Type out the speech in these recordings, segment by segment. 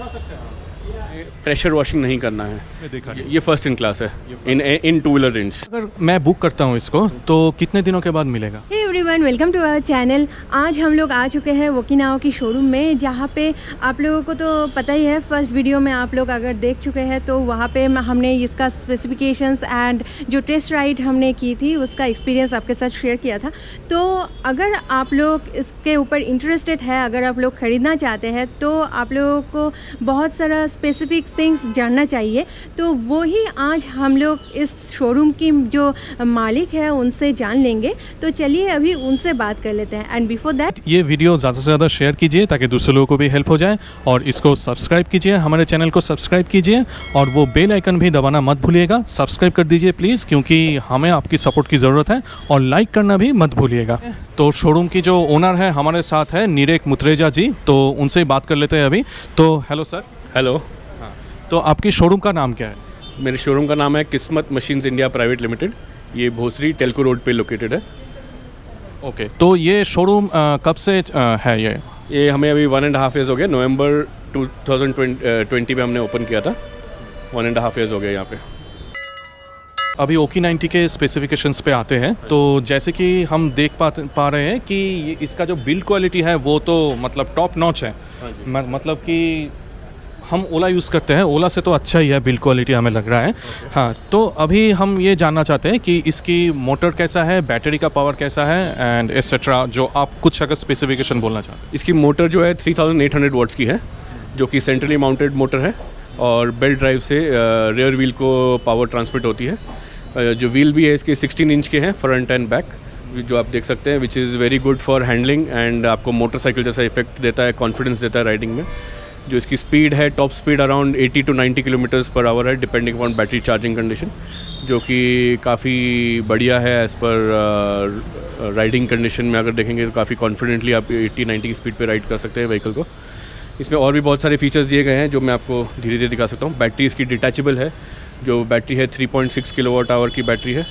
उठा सकते हैं आराम से। प्रेशर वॉशिंग नहीं करना है। देखा ये फर्स्ट इन क्लास है इन टू व्हीलर रेंज। अगर मैं बुक करता हूँ इसको तो कितने दिनों के बाद मिलेगा? Hey everyone, welcome to our channel. आज हम लोग आ चुके हैं ओकिनावा की शोरूम में, जहाँ पे आप लोगों को तो पता ही है, फर्स्ट वीडियो में आप लोग अगर देख चुके हैं तो वहाँ पे हमने इसका स्पेसिफिकेशंस एंड जो टेस्ट राइड हमने की थी उसका एक्सपीरियंस आपके साथ शेयर किया था। तो अगर आप लोग इसके ऊपर इंटरेस्टेड है, अगर आप लोग ख़रीदना चाहते हैं तो आप लोगों को बहुत सारा स्पेसिफिक थिंग्स जानना चाहिए। तो वही आज हम लोग इस शोरूम की जो मालिक है उनसे जान लेंगे। तो चलिए अभी उनसे बात कर लेते हैं। एंड बिफोर दैट ये वीडियो ज़्यादा से ज़्यादा शेयर कीजिए ताकि दूसरे लोगों को भी हेल्प हो जाए, और इसको सब्सक्राइब कीजिए, हमारे चैनल को सब्सक्राइब कीजिए, और वो बेल आइकन भी दबाना मत भूलिएगा। सब्सक्राइब कर दीजिए प्लीज़, क्योंकि हमें आपकी सपोर्ट की ज़रूरत है, और लाइक करना भी मत भूलिएगा। तो शोरूम की जो ओनर है हमारे साथ है नीरेक मुत्रेजा जी, तो उनसे बात कर लेते हैं अभी। तो हेलो सर। हेलो। तो आपकी शोरूम का नाम क्या है? मेरे शोरूम का नाम है किस्मत मशीन्स इंडिया प्राइवेट लिमिटेड। ये भोसरी टेल्को रोड पे लोकेटेड है। ओके, तो ये शोरूम कब से है? ये हमें अभी 1.5 ईयर्स हो गए। नवंबर 2020 में हमने ओपन किया था। 1.5 ईयर्स हो गए यहाँ पे। अभी OKI90 के स्पेसिफिकेशंस पे आते हैं। तो जैसे कि हम देख पा रहे हैं कि इसका जो बिल्ड क्वालिटी है वो तो मतलब टॉप नॉच है। मतलब कि हम ओला यूज़ करते हैं, ओला से तो अच्छा ही है बिल्ड क्वालिटी हमें लग रहा है। हाँ, तो अभी हम ये जानना चाहते हैं कि इसकी मोटर कैसा है, बैटरी का पावर कैसा है, एंड एट्सेट्रा, जो आप कुछ अगर स्पेसिफिकेशन बोलना चाहते हैं। इसकी मोटर जो है 3800 वॉट्स की है, जो कि सेंट्रली माउंटेड मोटर है, और बेल्ट ड्राइव से रेयर व्हील को पावर ट्रांसमिट होती है। जो व्हील भी है इसके 16 इंच के हैं, फ्रंट एंड बैक, जो आप देख सकते हैं, विच is very good for handling, and आपको मोटरसाइकिल जैसा इफेक्ट देता है, कॉन्फिडेंस देता है राइडिंग में। जो इसकी स्पीड है, top speed around 80 to 90 kilometres per hour है, depending upon battery charging condition, जो कि काफ़ी बढ़िया है एज़ पर राइडिंग कंडीशन में। अगर देखेंगे तो काफ़ी कॉन्फिडेंटली आप 80-90 की स्पीड पे राइड कर सकते हैं व्हीकल को। इसमें और भी बहुत सारे फीचर्स दिए गए हैं जो मैं आपको धीरे धीरे दिखा सकता हूँ। बैटरी इसकी डिटैचेबल है। जो बैटरी है 3.6 किलोवाट आवर की बैटरी है,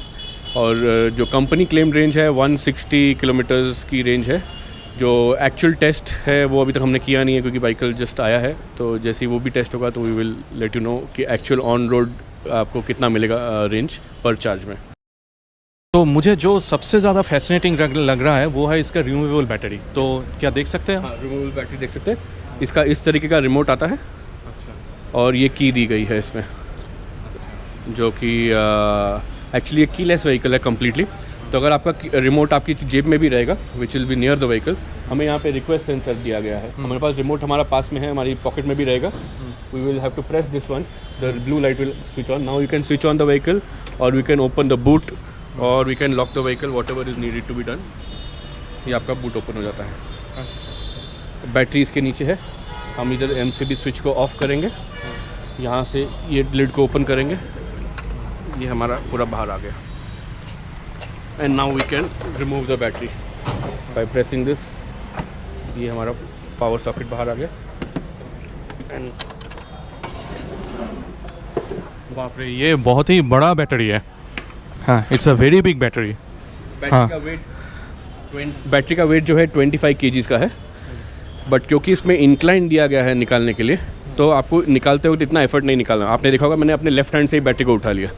और जो कंपनी क्लेम रेंज है 160 किलोमीटर्स की रेंज है। जो एक्चुअल टेस्ट है वो अभी तक हमने किया नहीं है, क्योंकि व्हीकल जस्ट आया है। तो जैसे ही वो भी टेस्ट होगा तो we will let you know कि एक्चुअल ऑन रोड आपको कितना मिलेगा रेंज पर चार्ज में। तो मुझे जो सबसे ज़्यादा फैसिनेटिंग लग रहा है वो है इसका रिमूवेबल बैटरी। तो क्या देख सकते हैं? हाँ, रिमूवेबल बैटरी देख सकते हैं। इसका इस तरीके का रिमोट आता है। अच्छा। और ये की दी गई है इसमें, जो कि एक्चुअली एक कीलेस व्हीकल है कम्प्लीटली। तो अगर आपका रिमोट आपकी जेब में भी रहेगा, which will be near the vehicle, हमें यहाँ पे रिक्वेस्ट सेंसर दिया गया है। हमारे पास रिमोट हमारा पास में है, हमारी पॉकेट में भी रहेगा। We will have to press this once, the blue light will switch on. Now you can switch on the vehicle, और we can open the boot, और we can lock the vehicle, whatever is needed to be done. ये आपका boot open हो जाता है। Battery इसके नीचे है। हम इधर MCB स्विच को ऑफ करेंगे, यहाँ से ये लिड को ओपन करेंगे, ये हमारा पूरा बाहर आ गया। And now we can remove the battery by pressing this. ये हमारा पावर सॉकेट बाहर आ गया। एंड बाप रे, ये बहुत ही बड़ा बैटरी है। हाँ, it's a very big battery. Battery का वेट जो है 25 kgs का है, बट क्योंकि इसमें इंक्लाइन दिया गया है निकालने के लिए, तो आपको निकालते वक्त इतना एफर्ट नहीं निकालना। आपने देखा होगा मैंने अपने लेफ्ट हैंड से ही बैटरी को उठा लिया,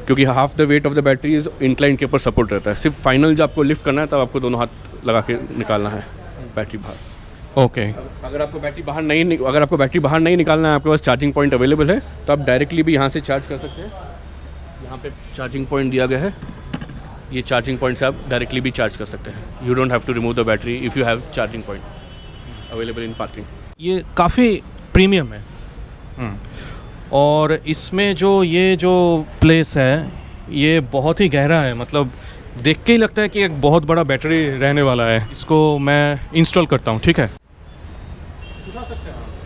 क्योंकि half the weight of the battery is incline के ऊपर सपोर्ट रहता है। सिर्फ फाइनल जब आपको लिफ्ट करना है तब आपको दोनों हाथ लगा के निकालना है बैटरी बाहर। ओके। अगर आपको बैटरी बाहर नहीं निकालना है, आपके पास चार्जिंग पॉइंट अवेलेबल है, तो आप डायरेक्टली भी यहाँ से चार्ज कर सकते हैं। यहाँ पे चार्जिंग पॉइंट दिया गया है, ये चार्जिंग पॉइंट से आप डायरेक्टली भी चार्ज कर सकते हैं। You don't have to remove the battery if you have charging point available in parking. ये काफ़ी प्रीमियम है। और इसमें ये जो प्लेस है ये बहुत ही गहरा है, मतलब देख के ही लगता है कि एक बहुत बड़ा बैटरी रहने वाला है। इसको मैं इंस्टॉल करता हूँ, ठीक है? उठा सकते हैं आराम से।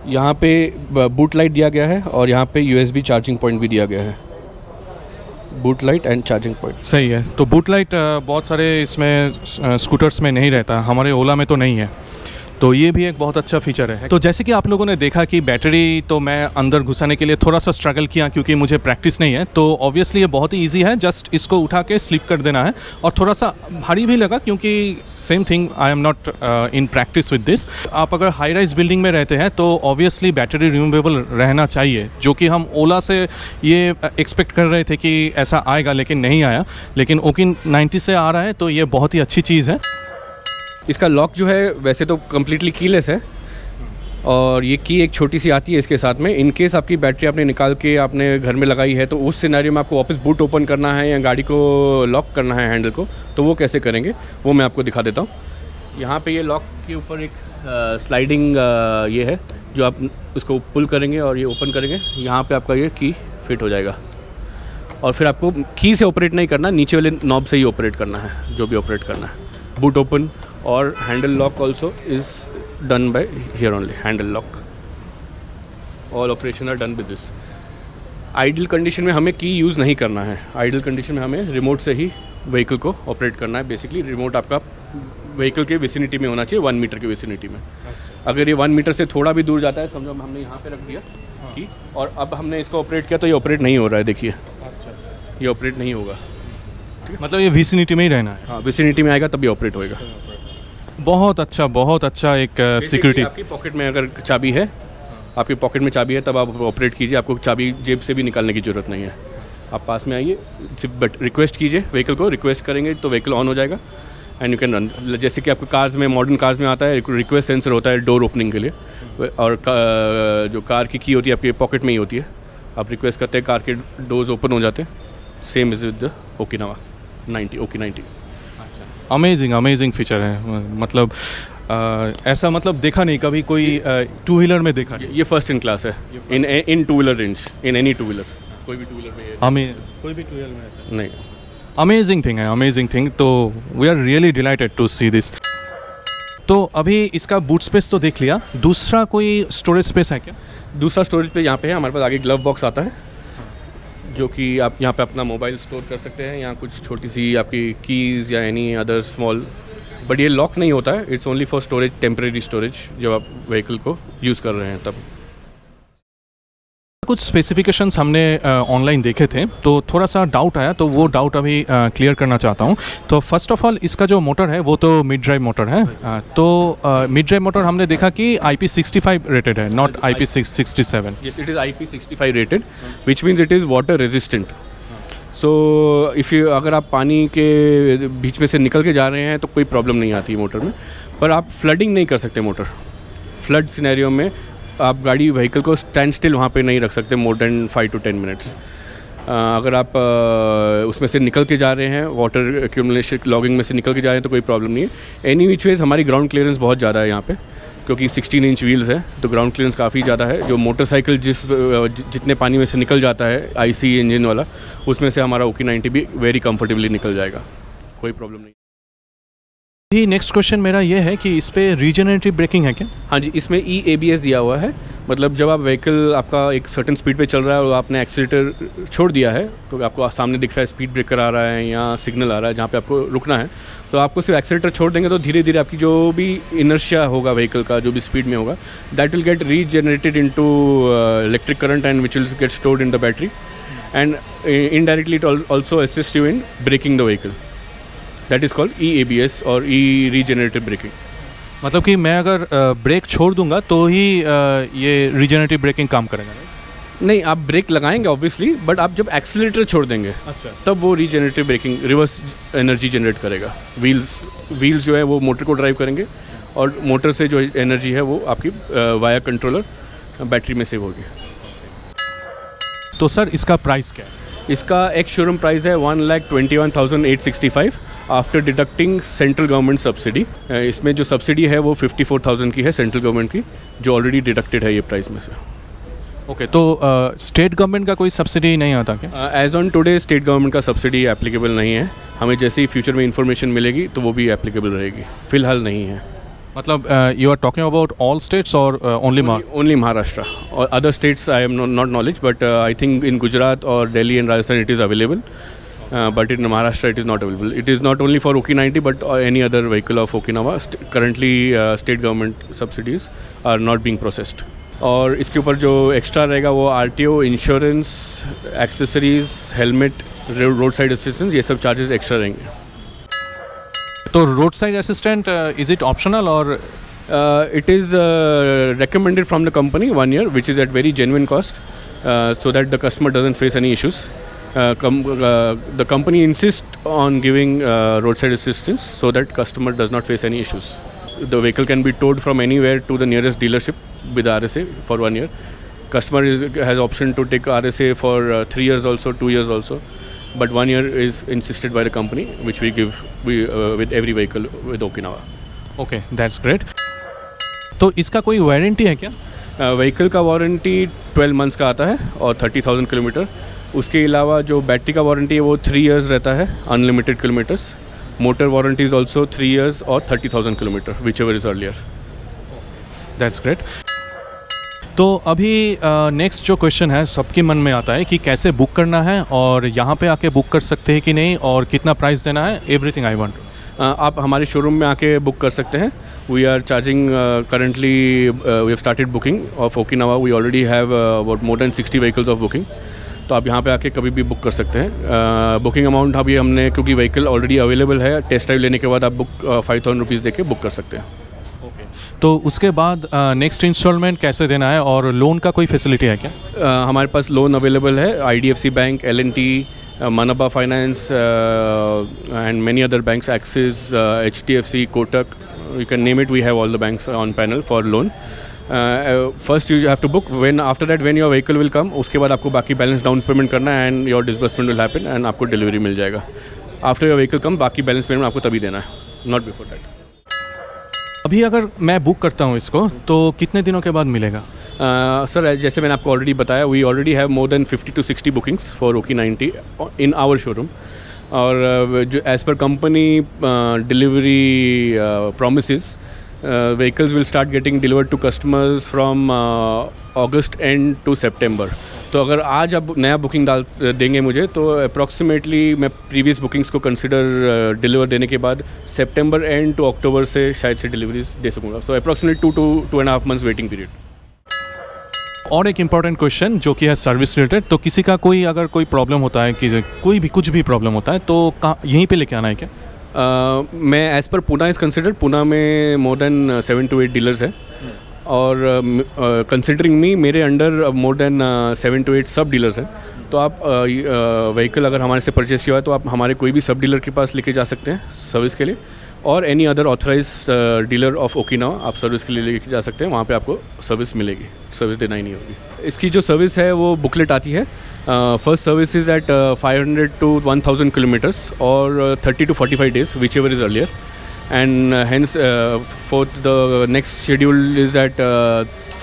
यहाँ पे बूट लाइट दिया गया है, और यहाँ पे USB चार्जिंग पॉइंट भी दिया गया है। Boot light and charging point सही है। तो बूट लाइट बहुत सारे इसमें स्कूटर्स में नहीं रहता, हमारे ओला में तो नहीं है। तो ये भी एक बहुत अच्छा फीचर है। तो जैसे कि आप लोगों ने देखा कि बैटरी तो मैं अंदर घुसाने के लिए थोड़ा सा स्ट्रगल किया क्योंकि मुझे प्रैक्टिस नहीं है, तो ऑब्वियसली ये बहुत ही ईजी है, जस्ट इसको उठा के स्लिप कर देना है। और थोड़ा सा भारी भी लगा क्योंकि same thing, I am not in practice with this. आप अगर हाई राइज बिल्डिंग में रहते हैं तो ऑब्वियसली बैटरी रिमूवेबल रहना चाहिए, जो कि हम ओला से ये एक्सपेक्ट कर रहे थे कि ऐसा आएगा, लेकिन नहीं आया। लेकिन ओकी 90 से आ रहा है तो ये बहुत ही अच्छी चीज़ है। इसका लॉक जो है वैसे तो कम्प्लीटली कीलेस है, और ये की एक छोटी सी आती है इसके साथ में। इन केस आपकी बैटरी आपने निकाल के आपने घर में लगाई है, तो उस सिनेरियो में आपको वापस बूट ओपन करना है या गाड़ी को लॉक करना है हैंडल को, तो वो कैसे करेंगे वो मैं आपको दिखा देता हूँ। यहाँ पे ये लॉक के ऊपर एक स्लाइडिंग ये है, जो आप उसको पुल करेंगे और ये ओपन करेंगे, यहाँ पे आपका ये की फिट हो जाएगा। और फिर आपको की से ऑपरेट नहीं करना, नीचे वाले नॉब से ही ऑपरेट करना है, जो भी ऑपरेट करना है। बूट ओपन और handle lock also is done by here only, handle lock. All operation are done with this. Idle condition में हमें की यूज़ नहीं करना है। आइडल कंडीशन में हमें रिमोट से ही व्हीकल को ऑपरेट करना है। बेसिकली रिमोट आपका व्हीकल के विसिनिटी में होना चाहिए, 1 मीटर की विसिनिटी में। अगर ये 1 मीटर से थोड़ा भी दूर जाता है, समझो हमने यहाँ पे रख दिया की, और अब हमने इसको ऑपरेट किया तो ये ऑपरेट नहीं हो रहा है, देखिए ये ऑपरेट नहीं होगा। मतलब ये विसिनिटी में ही रहना है। हाँ, विसिनिटी में आएगा तभी ऑपरेट होएगा। बहुत अच्छा एक सिक्योरिटी। आपकी पॉकेट में अगर चाबी है, आपकी पॉकेट में चाबी है, तब आप ऑपरेट कीजिए। आपको चाबी जेब से भी निकालने की ज़रूरत नहीं है। आप पास में आइए, सिर्फ रिक्वेस्ट कीजिए व्हीकल को, रिक्वेस्ट करेंगे तो व्हीकल ऑन हो जाएगा एंड यू कैन रन। जैसे कि आपको कार्स में, मॉडर्न कार्स में आता है, रिक्वेस्ट सेंसर होता है डोर ओपनिंग के लिए, और जो कार की होती है आपकी पॉकेट में ही होती है। आप रिक्वेस्ट करते हैं, कार के डोर्स ओपन हो जाते हैं। Same is with the Okinawa 90, Oki 90। Amazing feature है। मतलब ऐसा मतलब देखा नहीं कभी कोई टू व्हीलर में देखा नहीं। ये फर्स्ट इन क्लास है in two wheeler range, in any two wheeler. कोई भी टू व्हीलर में हमें कोई भी टू व्हीलर में ऐसा नहीं। Amazing thing. तो we are really delighted to see this. तो अभी इसका बूट स्पेस तो देख लिया, दूसरा कोई स्टोरेज स्पेस है क्या? दूसरा स्टोरेज पे यहाँ पे है, हमारे पास आगे ग्लव बॉक्स आता है, जो कि आप यहाँ पे अपना मोबाइल स्टोर कर सकते हैं, यहाँ कुछ छोटी सी आपकी कीज़ या एनी अदर स्मॉल। बट ये लॉक नहीं होता है, it's only for storage, temporary storage, जब आप व्हीकल को यूज़ कर रहे हैं तब। कुछ स्पेसिफिकेशंस हमने ऑनलाइन देखे थे, तो थोड़ा सा डाउट आया, तो वो डाउट अभी क्लियर करना चाहता हूँ। तो फर्स्ट ऑफ ऑल इसका जो मोटर है वो तो मिड ड्राइव मोटर है। तो मिड ड्राइव मोटर हमने देखा कि IP65 रेटेड है, not IP67। Yes, it is IP65 rated, which means it is water resistant. So if you अगर आप पानी के बीच में से निकल के जा रहे हैं तो कोई प्रॉब्लम नहीं आती मोटर में, पर आप फ्लडिंग नहीं कर सकते मोटर। फ्लड सिनेरियो में आप गाड़ी व्हीकल को स्टैंड स्टिल वहाँ पे नहीं रख सकते मोर देन 5 to 10 मिनट्स। अगर आप उसमें से निकल के जा रहे हैं, वाटर एक्यूमुलेशन लॉगिंग में से निकल के जा रहे हैं, तो कोई प्रॉब्लम नहीं है। एनी विच वेज हमारी ग्राउंड क्लियरेंस बहुत ज़्यादा है यहाँ पे, क्योंकि 16 इंच व्हील्स है, तो ग्राउंड क्लियरेंस काफ़ी ज़्यादा है। जो मोटरसाइकिल जितने पानी में से निकल जाता है IC इंजन वाला, उसमें से हमारा ओकी 90 भी वेरी कंफर्टेबली निकल जाएगा, कोई प्रॉब्लम नहीं। ही नेक्स्ट क्वेश्चन मेरा ये है कि इस पे रीजनरेटिव ब्रेकिंग है क्या? हाँ जी, इसमें EABS दिया हुआ है। मतलब जब आप व्हीकल आपका एक सर्टेन स्पीड पे चल रहा है और आपने एक्सीलेटर छोड़ दिया है, तो आपको सामने दिख रहा है स्पीड ब्रेकर आ रहा है या सिग्नल आ रहा है जहाँ पे आपको रुकना है, तो आपको सिर्फ एक्सीलेटर छोड़ देंगे तो धीरे धीरे आपकी जो भी इनर्शिया होगा व्हीकल का, जो भी स्पीड में होगा, that will get regenerated into electric current and which will get stored in the battery, and indirectly it also assist you in braking the vehicle. That is called EABS और regenerative braking. मतलब कि मैं अगर break छोड़ दूंगा तो ही ये regenerative braking काम करेगा? नहीं, आप ब्रेक लगाएंगे ऑब्वियसली, बट आप जब एक्सीलेटर छोड़ देंगे, अच्छा, तब वो regenerative braking, reverse energy generate करेगा। व्हील्स जो है वो मोटर को ड्राइव करेंगे, और मोटर से जो एनर्जी है वो आपकी वाया कंट्रोलर बैटरी में सेव होगी। तो सर इसका प्राइस क्या है? इसका एक शोरूम प्राइस है 1,21,865 after deducting central government subsidy. इसमें जो सब्सिडी है वो 54,000 की है सेंट्रल गवर्नमेंट की, जो ऑलरेडी डिडक्टेड है ये प्राइस में से। ओके, तो स्टेट गवर्नमेंट का कोई सब्सिडी नहीं आता क्या? As on today state government का सब्सिडी एप्लीकेबल नहीं है। हमें जैसे ही फ्यूचर में इन्फॉर्मेशन मिलेगी तो वो भी एप्लीकेबल रहेगी, फ़िलहाल नहीं है। मतलब you are talking about all states और ओनली महाराष्ट्र, और other states I am not knowledge, but I think in Gujarat और Delhi and Rajasthan it is available. but in Maharashtra it is not available. It is not only for OKI90 but any other vehicle of Okinawa. Currently state government subsidies are not being processed. और इसके ऊपर जो extra रहेगा वो RTO, insurance, accessories, helmet, road side assistance, ये सब charges extra रहेंगे. तो road side assistant is it optional और it is recommended from the company 1 year, which is at very genuine cost, so that the customer doesn't face any issues. The company insists on giving roadside assistance so that customer does not face any issues. The vehicle can be towed from anywhere to the nearest dealership with RSA for 1 year. Customer has option to take RSA for 3 years also, 2 years also, but 1 year is insisted by the company, which we give with every vehicle with Okinawa. Okay, that's great. तो इसका कोई warranty है क्या? Vehicle का warranty 12 months का आता है और 30,000 किलोमीटर. उसके अलावा जो बैटरी का वारंटी है वो 3 इयर्स रहता है, unlimited kilometres. Motor warranty is also 3 years और 30,000 kilometre, which ever is earlier. That's great. तो अभी नेक्स्ट जो क्वेश्चन है सबके मन में आता है कि कैसे बुक करना है और यहाँ पे आके बुक कर सकते हैं कि नहीं और कितना प्राइस देना है. Everything I want. आप हमारे शोरूम में आके बुक कर सकते हैं. We are charging currently, we have started booking of Okinawa. We already have about more than 60 vehicles of booking. तो आप यहाँ पे आके कभी भी बुक कर सकते हैं. बुकिंग अमाउंट अभी हमने, क्योंकि व्हीकल ऑलरेडी अवेलेबल है, टेस्ट ड्राइव लेने के बाद आप बुक 5,000 रुपीज़ दे के बुक कर सकते हैं. तो उसके बाद नेक्स्ट इंस्टॉलमेंट कैसे देना है और लोन का कोई फैसिलिटी है क्या? हमारे पास लोन अवेलेबल है. IDFC bank, L&T, Manaba Finance, and many other banks, Axis, HDFC, Kotak, you can name it. We have all the banks on panel for loan. First you have to book. After that when your vehicle will come, उसके बाद आपको बाकी balance down payment करना है and your disbursement will happen and आपको delivery मिल जाएगा. After your vehicle come, बाकी balance payment आपको तभी देना है, not before that. अभी अगर मैं बुक करता हूँ इसको तो कितने दिनों के बाद मिलेगा? सर, जैसे मैंने आपको ऑलरेडी बताया, we already have more than 50 to 60 bookings for OKI90 in our showroom. और जो as per company delivery promises, vehicles will start getting delivered to customers from August end to September. तो अगर आज आप नया बुकिंग देंगे मुझे तो अप्रॉक्सीमेटली मैं प्रीवियस बुकिंग्स को कंसिडर डिलीवर देने के बाद सितंबर एंड टू अक्टूबर से शायद से डिलीवरीज दे सकूँगा. So approximately 2 to 2.5 months waiting period. और एक इम्पॉर्टेंट क्वेश्चन जो कि है सर्विस रिलेटेड. तो किसी का कोई अगर कोई प्रॉब्लम होता है, कि कोई भी कुछ भी प्रॉब्लम होता है तो यहीं पे लेके आना है क्या? मैं as per Poona is considered, Poona में मोर देन 7 to 8 डीलर्स हैं. और कंसिडरिंग मी, मेरे अंडर मोर देन 7 to 8 सब डीलर्स हैं. तो आप व्हीकल अगर हमारे से परचेज़ किया है तो आप हमारे कोई भी सब डीलर के पास लेके जा सकते हैं सर्विस के लिए, और any other authorised dealer of Okinawa आप सर्विस के लिए लेके जा सकते हैं. वहाँ पे आपको सर्विस मिलेगी, सर्विस देना ही नहीं होगी. इसकी जो सर्विस है वो बुकलेट आती है. First service is at 500 to 1,000 kilometers और 30 to 45 days, whichever is earlier. And hence for the next schedule is at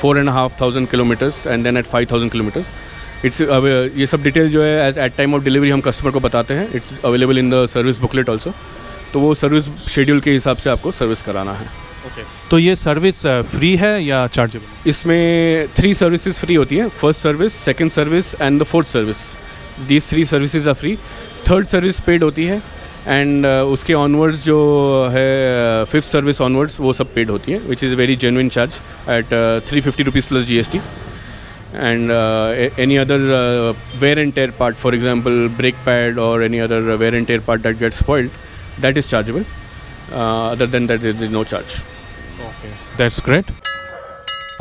4,500 kilometers and then at 5,000 kilometers. It's ये सब डिटेल जो है at time of delivery हम customer को बताते हैं. It's available in the service booklet also. तो वो सर्विस शेड्यूल के हिसाब से आपको सर्विस कराना है. ओके. तो ये सर्विस फ्री है या चार्जेबल? इसमें 3 सर्विसेज फ्री होती हैं. First service, second service and the fourth service. These 3 services are free. Third service paid होती है एंड उसके ऑनवर्ड्स जो है 5th सर्विस ऑनवर्ड्स वो सब पेड होती है, which is very genuine charge at 350 rupees plus GST. And any other wear and tear part, for example brake pad और any other wear and tear part that get spoiled, that is chargeable. Other than that is no charge. Okay, that's great.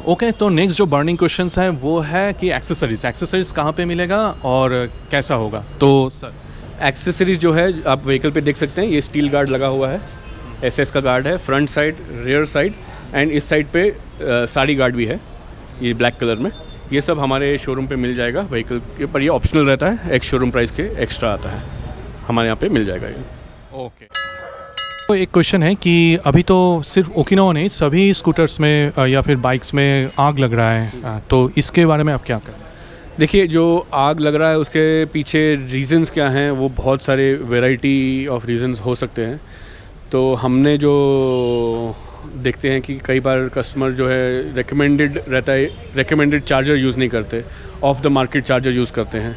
Okay, तो next जो burning questions है वो है कि accessories कहाँ पे मिलेगा और कैसा होगा? तो सर, एक्सेसरीज जो है आप व्हीकल पे देख सकते हैं, ये स्टील गार्ड लगा हुआ है, SS का गार्ड है, front side, rear side and इस साइड पे साड़ी गार्ड भी है, ये ब्लैक कलर में. ये सब हमारे शोरूम पे मिल जाएगा व्हीकल के, पर ये ऑप्शनल रहता है, एक शोरूम प्राइस के एक्स्ट्रा आता है, हमारे यहाँ पे मिल जाएगा ये. ओके. तो एक क्वेश्चन है कि अभी तो सिर्फ ओकिनावा नहीं, सभी स्कूटर्स में या फिर बाइक्स में आग लग रहा है, तो इसके बारे में आप क्या करें? देखिए, जो आग लग रहा है उसके पीछे रीज़न्स क्या हैं, वो बहुत सारे वैरायटी ऑफ रीज़न्स हो सकते हैं. तो हमने जो देखते हैं कि कई बार कस्टमर जो है रिकमेंडेड रहता है, रिकमेंडेड चार्जर यूज़ नहीं करते, of the market charger use करते हैं.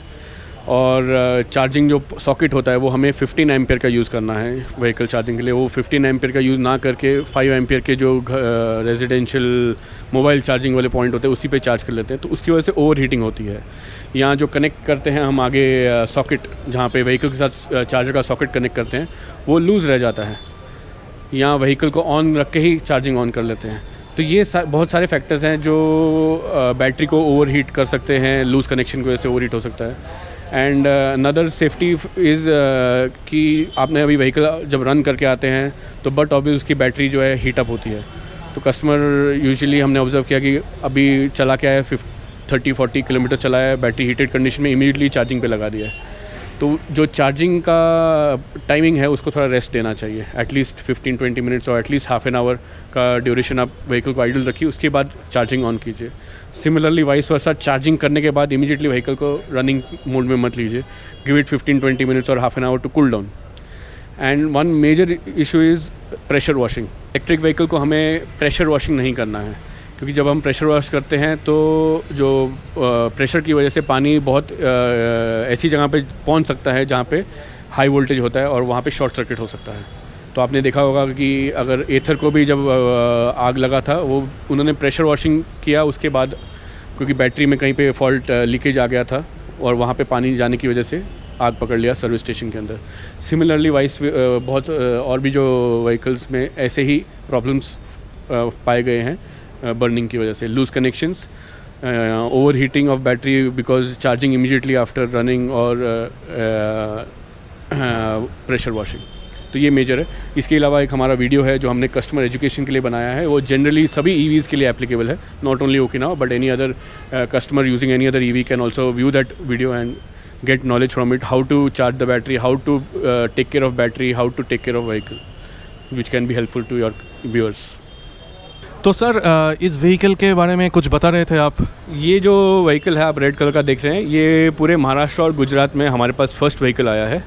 और चार्जिंग जो सॉकेट होता है वो हमें 15 एम्पियर का यूज़ करना है व्हीकल चार्जिंग के लिए। वो 15 एम्पियर का यूज़ ना करके 5 एम्पियर के जो रेजिडेंशियल मोबाइल चार्जिंग वाले पॉइंट होते हैं उसी पे चार्ज कर लेते हैं, तो उसकी वजह से ओवर हीटिंग होती है। यहाँ जो कनेक्ट करते हैं हम आगे सॉकेट, जहाँ पे व्हीकल के साथ चार्जर का सॉकेट कनेक्ट करते हैं, वो लूज़ रह जाता है। यहाँ व्हीकल को ऑन रख के ही चार्जिंग ऑन कर लेते हैं। तो ये बहुत सारे फैक्टर्स हैं जो बैटरी को ओवर हीट कर सकते हैं, लूज़ कनेक्शन की वजह से ओवर हीट हो सकता है। एंड अनदर सेफ्टी इज़ कि आपने अभी व्हीकल जब रन करके आते हैं तो बट ऑब्वियस उसकी बैटरी जो है हीटअप होती है। तो कस्टमर यूजुअली हमने ऑब्जर्व किया कि अभी चला के आया 30-40 किलोमीटर चला है, बैटरी हीटेड कंडीशन में इमीडिएटली चार्जिंग पे लगा दिया है। तो जो चार्जिंग का टाइमिंग है उसको थोड़ा रेस्ट देना चाहिए, एटलीस्ट 15-20 मिनट्स और एटलीस्ट हाफ एन आवर का ड्यूरेशन आप व्हीकल को आइडल रखिए, उसके बाद चार्जिंग ऑन कीजिए। सिमिलरली वाइस वर्सा, चार्जिंग करने के बाद इमीडिएटली व्हीकल को रनिंग मोड में मत लीजिए, गिव इट 15-20 मिनट्स और half an hour to cool down. And one major issue is pressure washing. Electric vehicle को हमें प्रेशर वॉशिंग नहीं करना है, क्योंकि जब हम प्रेशर वॉश करते हैं तो जो प्रेशर की वजह से पानी बहुत ऐसी जगह पे पहुंच सकता है जहाँ पे हाई वोल्टेज होता है और वहाँ पे शॉर्ट सर्किट हो सकता है। तो आपने देखा होगा कि अगर एथर को भी जब आग लगा था, वो उन्होंने प्रेशर वॉशिंग किया उसके बाद, क्योंकि बैटरी में कहीं पे फॉल्ट लीकेज आ गया था और वहाँ पे पानी जाने की वजह से आग पकड़ लिया सर्विस स्टेशन के अंदर। सिमिलरली वाइस बहुत और भी जो व्हीकल्स में ऐसे ही प्रॉब्लम्स पाए गए हैं बर्निंग की वजह से, loose connections, over heating of battery because charging immediately after running और प्रेशर वॉशिंग। तो ये मेजर है। इसके अलावा एक हमारा वीडियो है जो हमने कस्टमर एजुकेशन के लिए बनाया है, वो जनरली सभी EVs के लिए एप्लीकेबल है, not only Okinawa but any other customer using any other EV can also view that video and get knowledge from it, how to charge the battery, how to take care of battery, how to take care of vehicle, which can be helpful to your viewers. तो sir इस vehicle के बारे में कुछ बता रहे थे आप। ये जो व्हीकल है आप रेड कलर का देख रहे हैं, ये पूरे महाराष्ट्र और गुजरात में हमारे पास फर्स्ट व्हीकल आया है।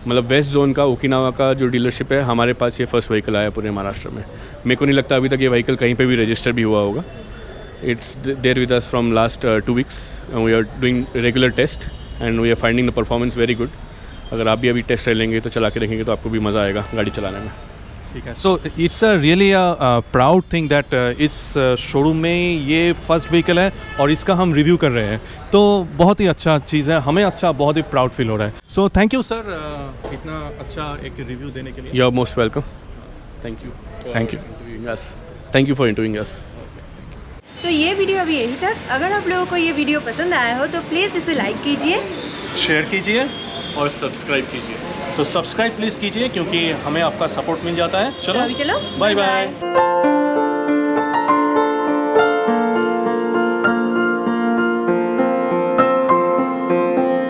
मतलब वेस्ट जोन का ओकिनावा का जो डीलरशिप है, हमारे पास ये फर्स्ट व्हीकल आया पूरे महाराष्ट्र में। मेरे को नहीं लगता अभी तक ये व्हीकल कहीं पे भी रजिस्टर भी हुआ होगा। It's there with us from last 2 weeks and we are doing regular test and we are finding the performance very good. अगर आप भी अभी टेस्ट लेंगे तो चला के देखेंगे तो आपको भी मज़ा आएगा गाड़ी चलाने में। ठीक है। So it's a really proud thing that इस शोरूम में ये फर्स्ट व्हीकल है और इसका हम रिव्यू कर रहे हैं, तो बहुत ही अच्छा चीज़ है, हमें अच्छा बहुत ही प्राउड फील हो रहा है। सो थैंक यू सर इतना अच्छा एक रिव्यू देने के लिए। You are most welcome. Thank you. Thank you. Thank you for interviewing us. तो ये वीडियो अभी यही तक। अगर आप लोगों को ये वीडियो पसंद आया हो तो प्लीज़ इसे लाइक कीजिए, शेयर कीजिए और सब्सक्राइब कीजिए। तो सब्सक्राइब प्लीज़ कीजिए क्योंकि हमें आपका सपोर्ट मिल जाता है। चलो अभी चलो, बाय बाय।